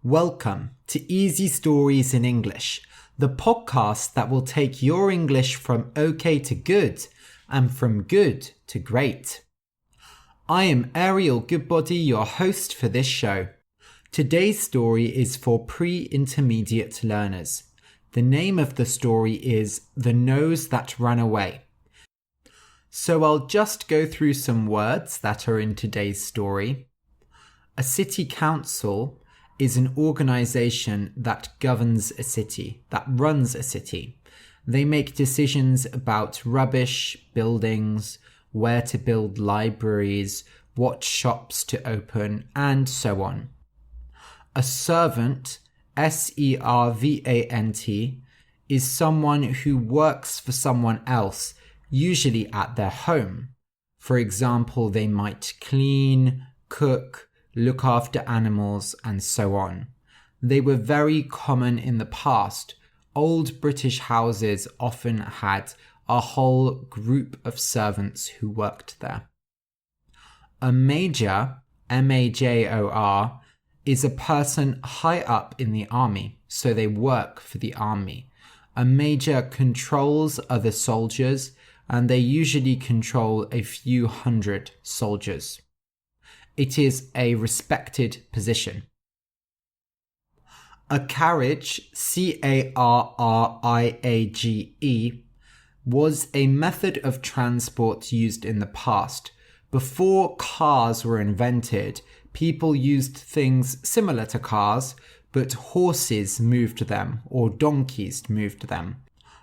Welcome to Easy Stories in English, the podcast that will take your English from okay to good and from good to great. I am Ariel Goodbody, your host for this show. Today's story is for pre-intermediate learners. The name of the story is The Nose That Ran Away. So I'll just go through some words that are in today's story. A city council is an organization that governs a city, that runs a city. They make decisions about rubbish, buildings, where to build libraries, what shops to open, and so on. A servant, S-E-R-V-A-N-T, is someone who works for someone else, usually at their home. For example, they might clean, cook, look after animals, and so on. They were very common in the past. Old British houses often had a whole group of servants who worked there. A major, M-A-J-O-R, is a person high up in the army, so they work for the army. A major controls other soldiers, and they usually control a few hundred soldiers. It is a respected position. A carriage, C-A-R-R-I-A-G-E, was a method of transport used in the past. Before cars were invented, people used things similar to cars, but horses moved them, or donkeys moved them.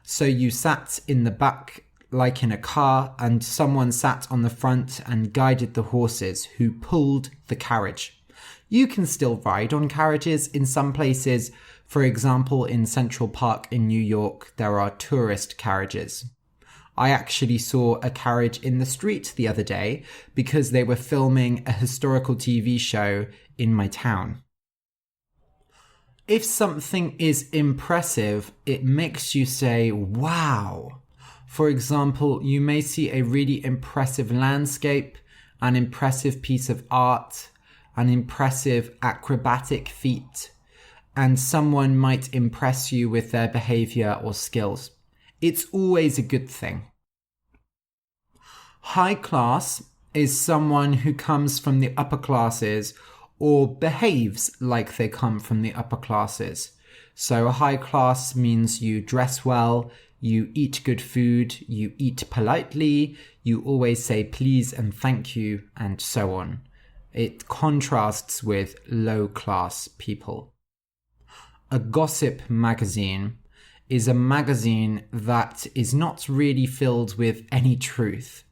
So you sat in the back like in a car, and someone sat on the front and guided the horses who pulled the carriage. You can still ride on carriages in some places. For example, in Central Park in New York, there are tourist carriages. I actually saw a carriage in the street the other day because they were filming a historical TV show in my town. If something is impressive, it makes you say, wow. For example, you may see a really impressive landscape, an impressive piece of art, an impressive acrobatic feat, and someone might impress you with their behavior or skills. It's always a good thing. High class is someone who comes from the upper classes or behaves like they come from the upper classes. So high class means you dress well, you eat good food, you eat politely, you always say please and thank you, and so on. It contrasts with low-class people. A gossip magazine is a magazine that is not really filled with any truth.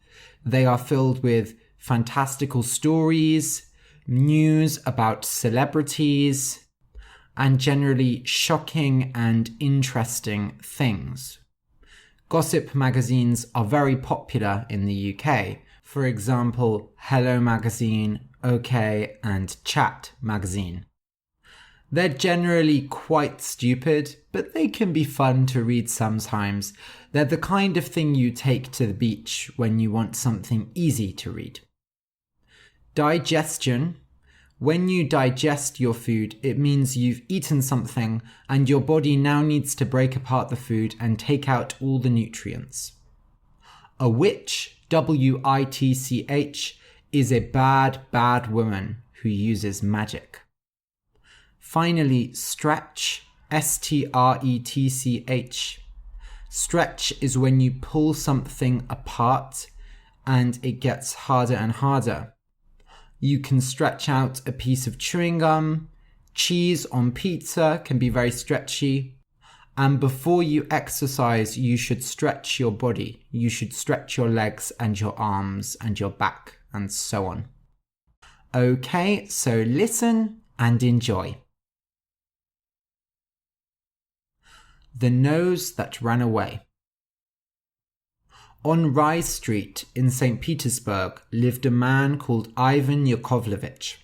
They are filled with fantastical stories, news about celebrities, and generally shocking and interesting things. Gossip magazines are very popular in the UK. For example, Hello Magazine, OK, and Chat Magazine. They're generally quite stupid, but they can be fun to read sometimes. They're the kind of thing you take to the beach when you want something easy to read. Digestion. When you digest your food, it means you've eaten something and your body now needs to break apart the food and take out all the nutrients. A witch, W-I-T-C-H, is a bad woman who uses magic. Finally, stretch, S-T-R-E-T-C-H. Stretch is when you pull something apart and it gets harder and harder. You can stretch out a piece of chewing gum. Cheese on pizza can be very stretchy. And before you exercise, you should stretch your body. You should stretch your legs and your arms and your back and so on. Okay, so listen and enjoy. The Nose That Ran Away. On Rye Street in St. Petersburg lived a man called Ivan Yakovlevich.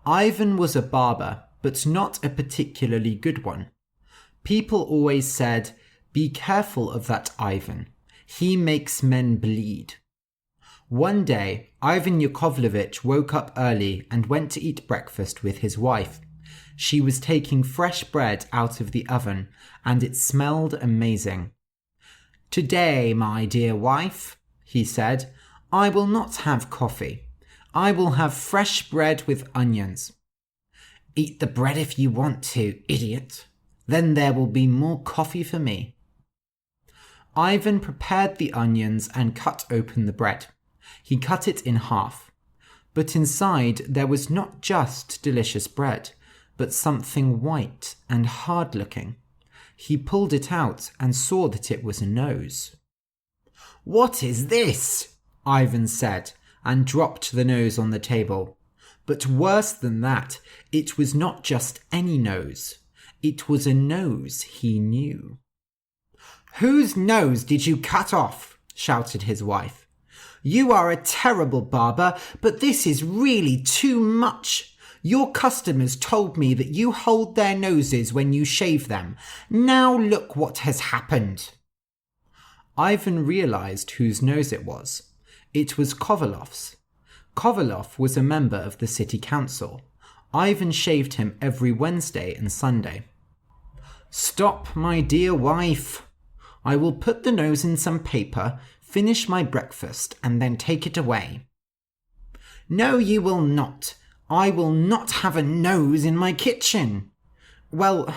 Ivan was a barber, but not a particularly good one. People always said, "Be careful of that Ivan. He makes men bleed." One day, Ivan Yakovlevich woke up early and went to eat breakfast with his wife. She was taking fresh bread out of the oven, and it smelled amazing. "Today, my dear wife," he said, "I will not have coffee. I will have fresh bread with onions." "Eat the bread if you want to, idiot. Then there will be more coffee for me." Ivan prepared the onions and cut open the bread. He cut it in half. But inside there was not just delicious bread, but something white and hard-looking. He pulled it out and saw that it was a nose. "What is this?" Ivan said, and dropped the nose on the table. But worse than that, it was not just any nose. It was a nose he knew. "Whose nose did you cut off?" shouted his wife. "You are a terrible barber, but this is really too much. Your customers told me that you hold their noses when you shave them. Now look what has happened." Ivan realized whose nose it was. It was Kovalov's. Kovalov was a member of the city council. Ivan shaved him every Wednesday and Sunday. "Stop, my dear wife. I will put the nose in some paper, finish my breakfast, and then take it away." "No, you will not. I will not have a nose in my kitchen." "Well,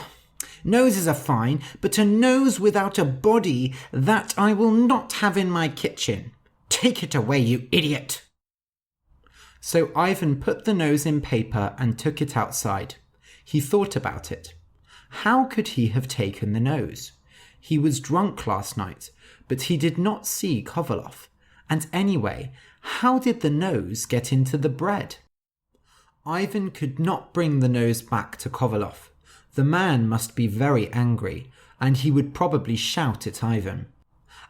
noses are fine, but a nose without a body, that I will not have in my kitchen. Take it away, you idiot." So Ivan put the nose in paper and took it outside. He thought about it. How could he have taken the nose? He was drunk last night, but he did not see Kovalov. And anyway, how did the nose get into the bread? Ivan could not bring the nose back to Kovalov. The man must be very angry, and he would probably shout at Ivan.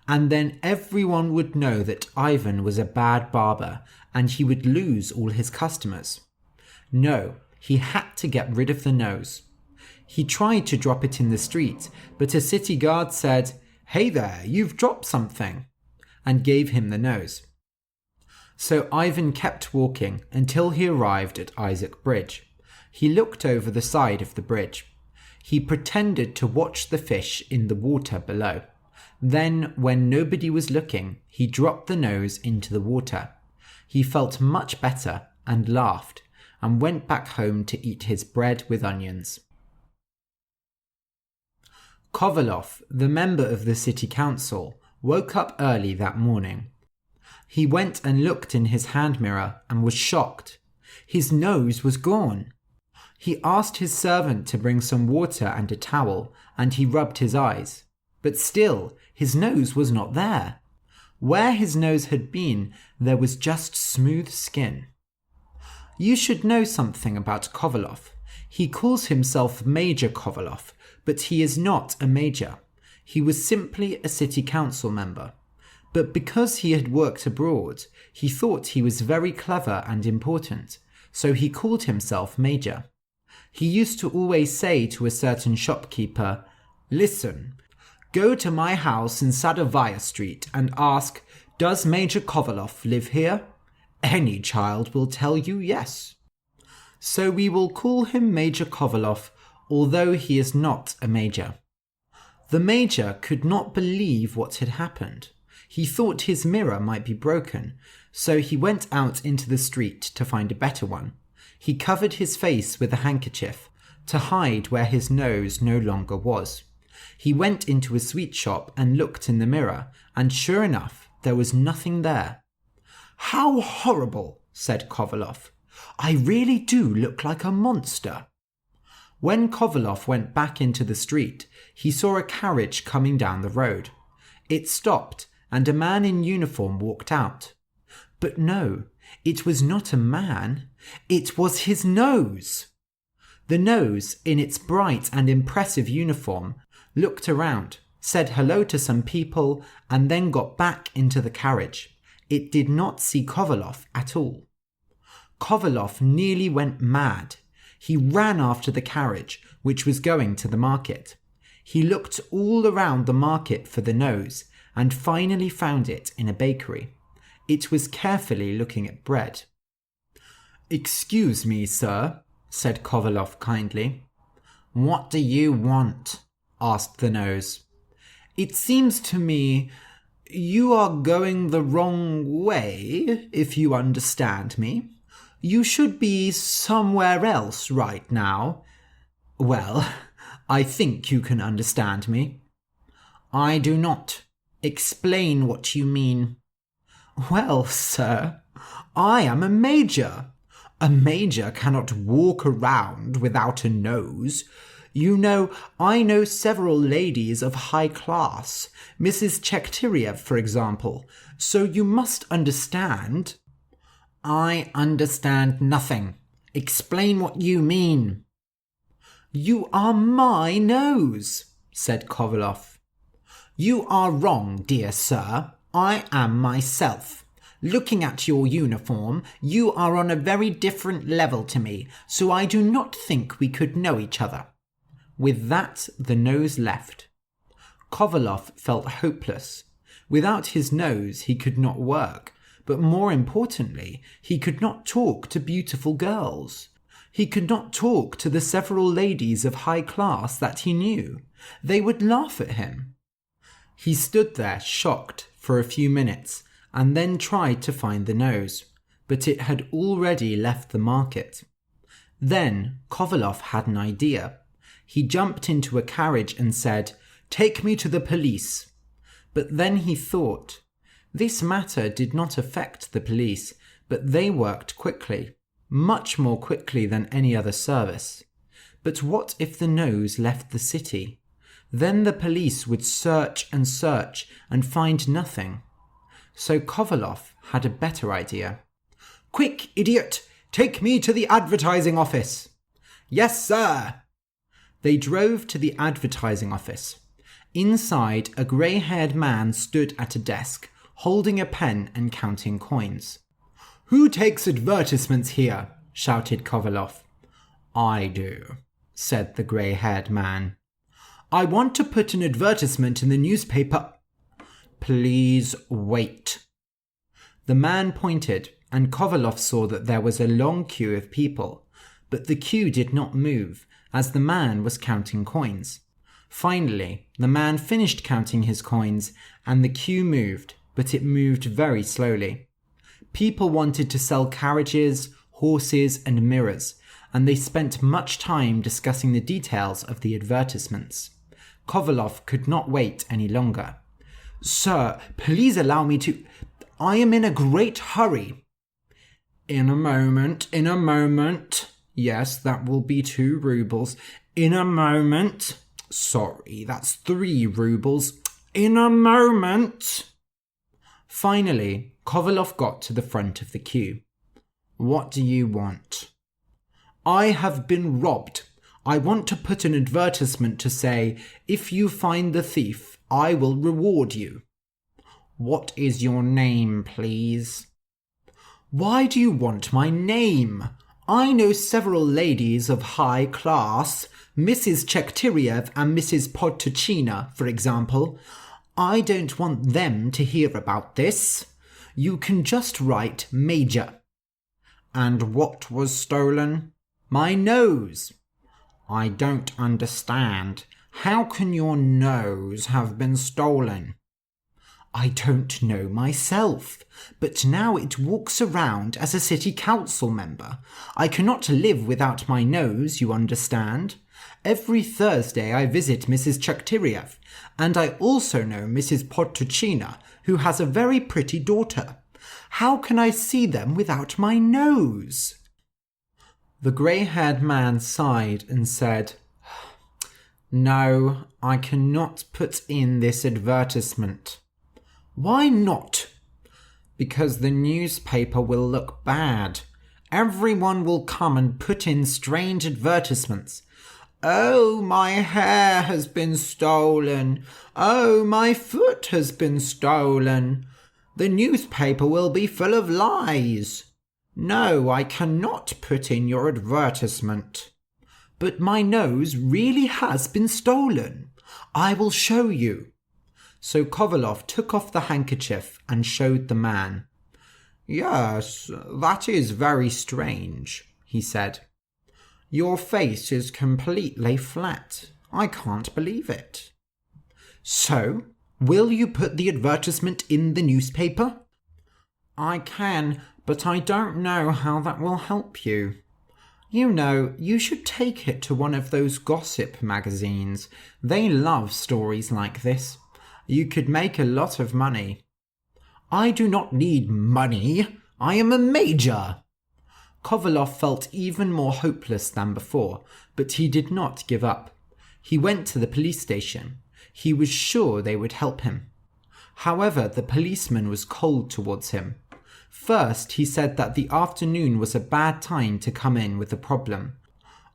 And then everyone would know that Ivan was a bad barber, and he would lose all his customers. No, he had to get rid of the nose. He tried to drop it in the street, but a city guard said, "Hey there, you've dropped something," and gave him the nose. So Ivan kept walking until he arrived at Isaac Bridge. He looked over the side of the bridge. He pretended to watch the fish in the water below. Then, when nobody was looking, he dropped the nose into the water. He felt much better and laughed, and went back home to eat his bread with onions. Kovalov, the member of the city council, woke up early that morning. He went and looked in his hand mirror and was shocked. His nose was gone. He asked his servant to bring some water and a towel, and he rubbed his eyes. But still, his nose was not there. Where his nose had been, there was just smooth skin. You should know something about Kovalov. He calls himself Major Kovalov, but he is not a major. He was simply a city council member. But because he had worked abroad, he thought he was very clever and important, so he called himself Major. He used to always say to a certain shopkeeper, "Listen, go to my house in Sadovaya Street and ask, 'Does Major Kovalov live here?' Any child will tell you yes." So we will call him Major Kovalov, although he is not a major. The major could not believe what had happened. He thought his mirror might be broken, so he went out into the street to find a better one. He covered his face with a handkerchief to hide where his nose no longer was. He went into a sweet shop and looked in the mirror, and sure enough, there was nothing there. "How horrible," said Kovalov. "I really do look like a monster." When Kovalov went back into the street, he saw a carriage coming down the road. It stopped, and a man in uniform walked out. But no, it was not a man. It was his nose. The nose, in its bright and impressive uniform, looked around, said hello to some people, and then got back into the carriage. It did not see Kovalov at all. Kovalov nearly went mad. He ran after the carriage, which was going to the market. He looked all around the market for the nose, and finally found it in a bakery. It was carefully looking at bread. "Excuse me, sir," said Kovalov kindly. "What do you want?" asked the nose. "It seems to me you are going the wrong way, if you understand me. You should be somewhere else right now. Well, I think you can understand me." "I do not. Explain what you mean." "Well, sir, I am a major. A major cannot walk around without a nose. You know, I know several ladies of high class, Mrs. Chekhtyriev, for example, so you must understand." "I understand nothing. Explain what you mean." "You are my nose," said Kovalov. "You are wrong, dear sir. I am myself. Looking at your uniform, you are on a very different level to me, so I do not think we could know each other." With that, the nose left. Kovalov felt hopeless. Without his nose, he could not work, but more importantly, he could not talk to beautiful girls. He could not talk to the several ladies of high class that he knew. They would laugh at him. He stood there shocked for a few minutes and then tried to find the nose, but it had already left the market. Then Kovalov had an idea. He jumped into a carriage and said, "Take me to the police." But then he thought, this matter did not affect the police, but they worked quickly, much more quickly than any other service. But what if the nose left the city? Then the police would search and find nothing. So Kovalov had a better idea. "Quick, idiot! Take me to the advertising office." "Yes, sir." They drove to the advertising office. Inside, a grey-haired man stood at a desk, holding a pen and counting coins. "Who takes advertisements here?" shouted Kovalov. "I do," said the grey-haired man. "I want to put an advertisement in the newspaper." "Please wait." The man pointed, and Kovalov saw that there was a long queue of people, but the queue did not move, as the man was counting coins. Finally, the man finished counting his coins, and the queue moved, but it moved very slowly. People wanted to sell carriages, horses, and mirrors, and they spent much time discussing the details of the advertisements. Kovalov could not wait any longer. "Sir, please allow me to... I am in a great hurry." In a moment. Yes, that will be 2 rubles. In a moment. Sorry, that's 3 rubles. In a moment. Finally, Kovalov got to the front of the queue. "What do you want?" "I have been robbed. I want to put an advertisement to say, if you find the thief, I will reward you." "What is your name, please?" "Why do you want my name? I know several ladies of high class, Mrs. Chekhtyriev and Mrs. Podtochina, for example. I don't want them to hear about this. You can just write Major." "And what was stolen?" "My nose." "I don't understand. How can your nose have been stolen?" "I don't know myself, but now it walks around as a city council member. I cannot live without my nose, you understand. Every Thursday I visit Mrs. Chekhtyriev, and I also know Mrs. Podtochina, who has a very pretty daughter. How can I see them without my nose?" The grey-haired man sighed and said, "No, I cannot put in this advertisement." "Why not?" "Because the newspaper will look bad. Everyone will come and put in strange advertisements. 'Oh, my hair has been stolen. Oh, my foot has been stolen.' The newspaper will be full of lies. No, I cannot put in your advertisement." "But my nose really has been stolen. I will show you." So Kovalov took off the handkerchief and showed the man. "Yes, that is very strange," he said. Your face is completely flat. I can't believe it. So, will you put the advertisement in the newspaper? I can, but I don't know how that will help you. You know, you should take it to one of those gossip magazines. They love stories like this. You could make a lot of money. I do not need money. I am a major. Kovalov felt even more hopeless than before, but he did not give up. He went to the police station. He was sure they would help him. However, the policeman was cold towards him. First, he said that the afternoon was a bad time to come in with a problem.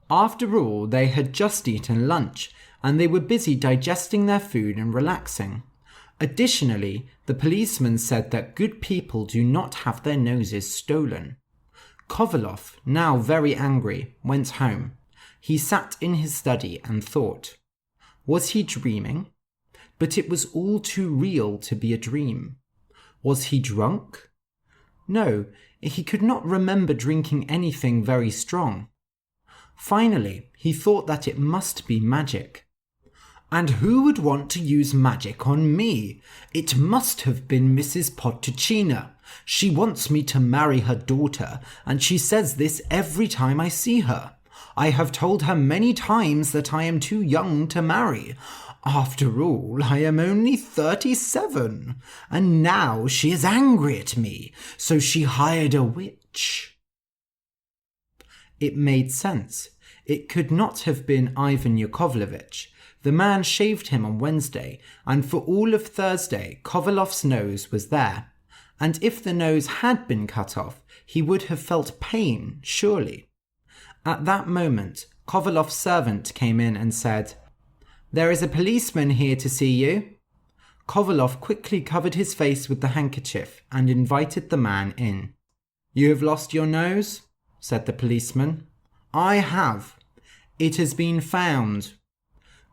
After all, they had just eaten lunch, and they were busy digesting their food and relaxing. Additionally, the policeman said that good people do not have their noses stolen. Kovalov, now very angry, went home. He sat in his study and thought. Was he dreaming? But it was all too real to be a dream. Was he drunk? No, he could not remember drinking anything very strong. Finally, he thought that it must be magic. And who would want to use magic on me? It must have been Mrs. Potticina. She wants me to marry her daughter, and she says this every time I see her. I have told her many times that I am too young to marry. After all, I am only 37, and now she is angry at me, so she hired a witch. It made sense. It could not have been Ivan Yakovlevich. The man shaved him on Wednesday, and for all of Thursday, Kovalov's nose was there. And if the nose had been cut off, he would have felt pain, surely. At that moment, Kovalov's servant came in and said, "There is a policeman here to see you." Kovalov quickly covered his face with the handkerchief and invited the man in. "You have lost your nose?" said the policeman. "I have. It has been found."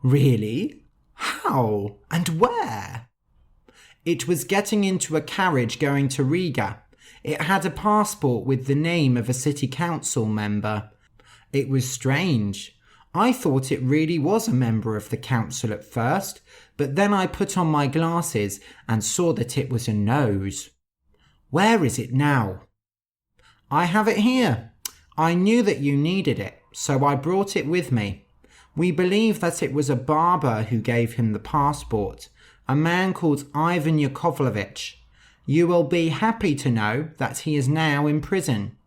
"Really? How? And where?" "It was getting into a carriage going to Riga. It had a passport with the name of a city council member. It was strange. I thought it really was a member of the council at first, but then I put on my glasses and saw that it was a nose." "Where is it now?" "I have it here. I knew that you needed it, so I brought it with me. We believe that it was a barber who gave him the passport, a man called Ivan Yakovlevich. You will be happy to know that he is now in prison.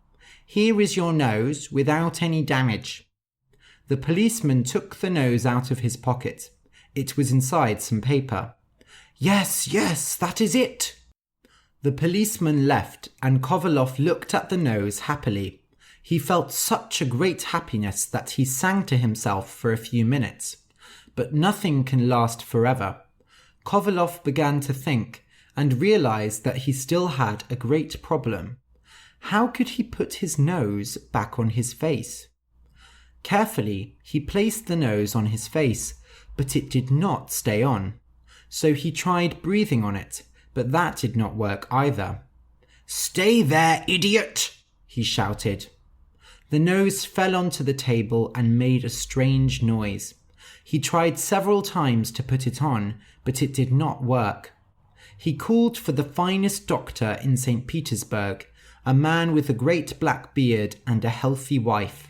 Here is your nose without any damage." The policeman took the nose out of his pocket. It was inside some paper. Yes, that is it." The policeman left, and Kovalov looked at the nose happily. He felt such a great happiness that he sang to himself for a few minutes. But nothing can last forever. Kovalov began to think and realized that he still had a great problem. How could he put his nose back on his face? Carefully, he placed the nose on his face, but it did not stay on. So he tried breathing on it, but that did not work either. "Stay there, idiot!" he shouted. The nose fell onto the table and made a strange noise. He tried several times to put it on, but it did not work. He called for the finest doctor in St. Petersburg, a man with a great black beard and a healthy wife.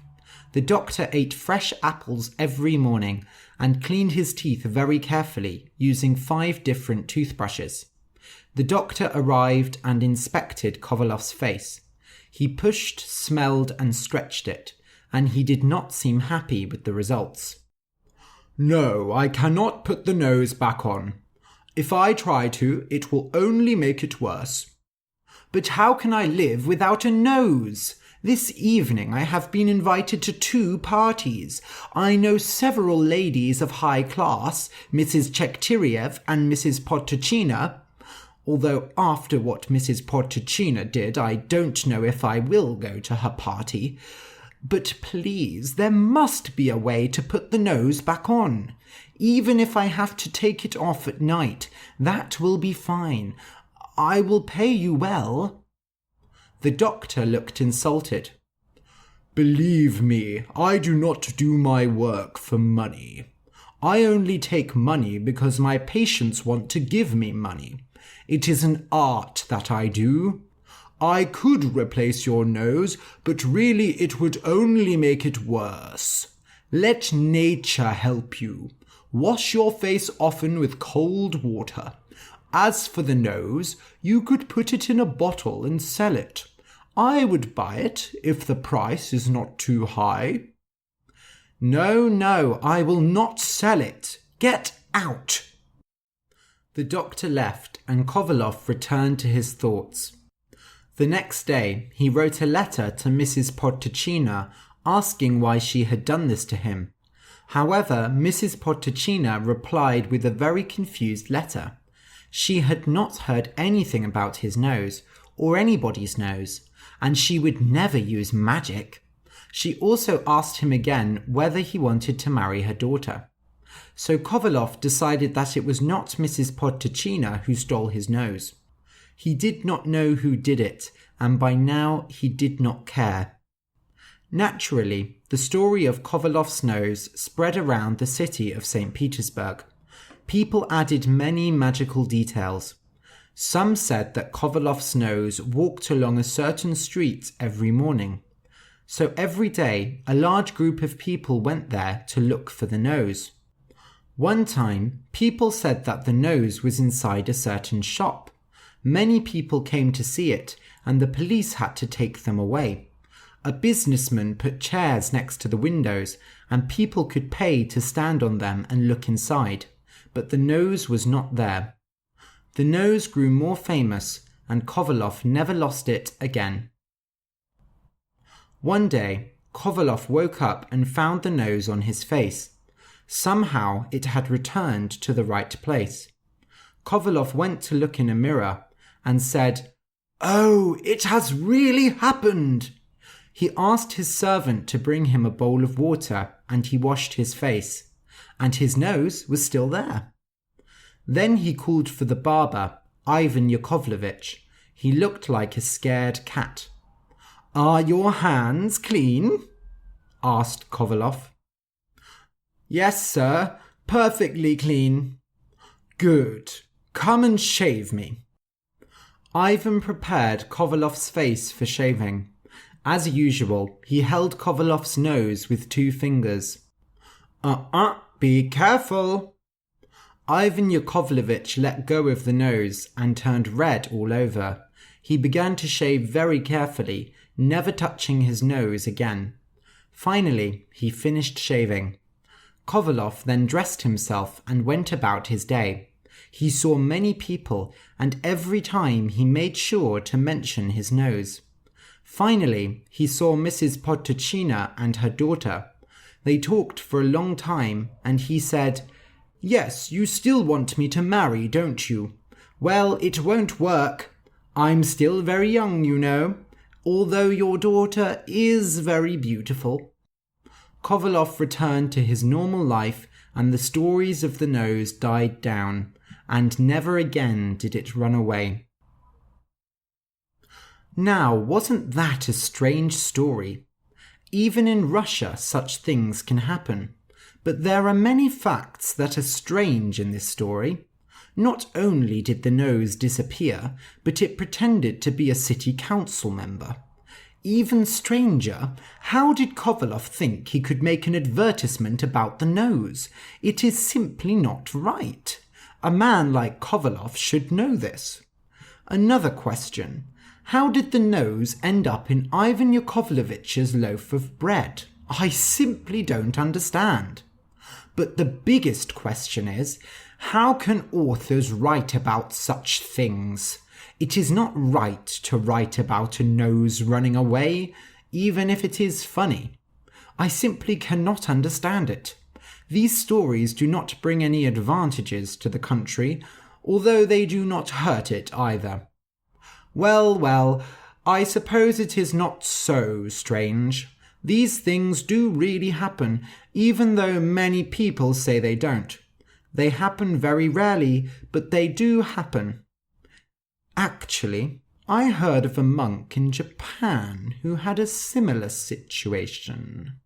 The doctor ate fresh apples every morning and cleaned his teeth very carefully, using 5 different toothbrushes. The doctor arrived and inspected Kovalov's face. He pushed, smelled, and stretched it, and he did not seem happy with the results. "No, I cannot put the nose back on. If I try to, it will only make it worse." "But how can I live without a nose? This evening I have been invited to 2 parties. I know several ladies of high class, Mrs. Chekhtyriev and Mrs. Potticina. Although after what Mrs. Potticina did, I don't know if I will go to her party. But please, there must be a way to put the nose back on. Even if I have to take it off at night, that will be fine. I will pay you well." The doctor looked insulted. Believe me, I do not do my work for money. I only take money because my patients want to give me money. It is an art that I do. I could replace your nose, but really it would only make it worse. Let nature help you. Wash your face often with cold water. As for the nose, you could put it in a bottle and sell it. I would buy it if the price is not too high. No, I will not sell it. Get out. The doctor left and Kovalov returned to his thoughts. The next day, he wrote a letter to Mrs. Podtochina asking why she had done this to him. However, Mrs. Podtochina replied with a very confused letter. She had not heard anything about his nose, or anybody's nose, and she would never use magic. She also asked him again whether he wanted to marry her daughter. So Kovalov decided that it was not Mrs. Podtochina who stole his nose. He did not know who did it, and by now he did not care. Naturally, the story of Kovalov's nose spread around the city of St. Petersburg. People added many magical details. Some said that Kovalov's nose walked along a certain street every morning. So every day, a large group of people went there to look for the nose. One time, people said that the nose was inside a certain shop. Many people came to see it, and the police had to take them away. A businessman put chairs next to the windows, and people could pay to stand on them and look inside, but the nose was not there. The nose grew more famous, and Kovalov never lost it again. One day, Kovalov woke up and found the nose on his face. Somehow it had returned to the right place. Kovalov went to look in a mirror and said, "Oh, it has really happened!" He asked his servant to bring him a bowl of water, and he washed his face, and his nose was still there. Then he called for the barber, Ivan Yakovlevich. He looked like a scared cat. "Are your hands clean?" asked Kovalov. "Yes, sir, perfectly clean." "Good. Come and shave me." Ivan prepared Kovalov's face for shaving. As usual, he held Kovalov's nose with 2 fingers. Be careful." Ivan Yakovlevich let go of the nose and turned red all over. He began to shave very carefully, never touching his nose again. Finally, he finished shaving. Kovalov then dressed himself and went about his day. He saw many people, and every time he made sure to mention his nose. Finally, he saw Mrs. Podtochina and her daughter. They talked for a long time, and he said, "Yes, you still want me to marry, don't you? Well, it won't work. I'm still very young, you know, although your daughter is very beautiful." Kovalov returned to his normal life, and the stories of the nose died down, and never again did it run away. Now, wasn't that a strange story? Even in Russia, such things can happen. But there are many facts that are strange in this story. Not only did the nose disappear, but it pretended to be a city council member. Even stranger, how did Kovalov think he could make an advertisement about the nose? It is simply not right. A man like Kovalov should know this. Another question. How did the nose end up in Ivan Yakovlevich's loaf of bread? I simply don't understand. But the biggest question is, how can authors write about such things? It is not right to write about a nose running away, even if it is funny. I simply cannot understand it. These stories do not bring any advantages to the country, although they do not hurt it either. Well, I suppose it is not so strange. These things do really happen, even though many people say they don't. They happen very rarely, but they do happen. Actually, I heard of a monk in Japan who had a similar situation.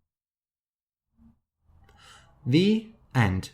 The end.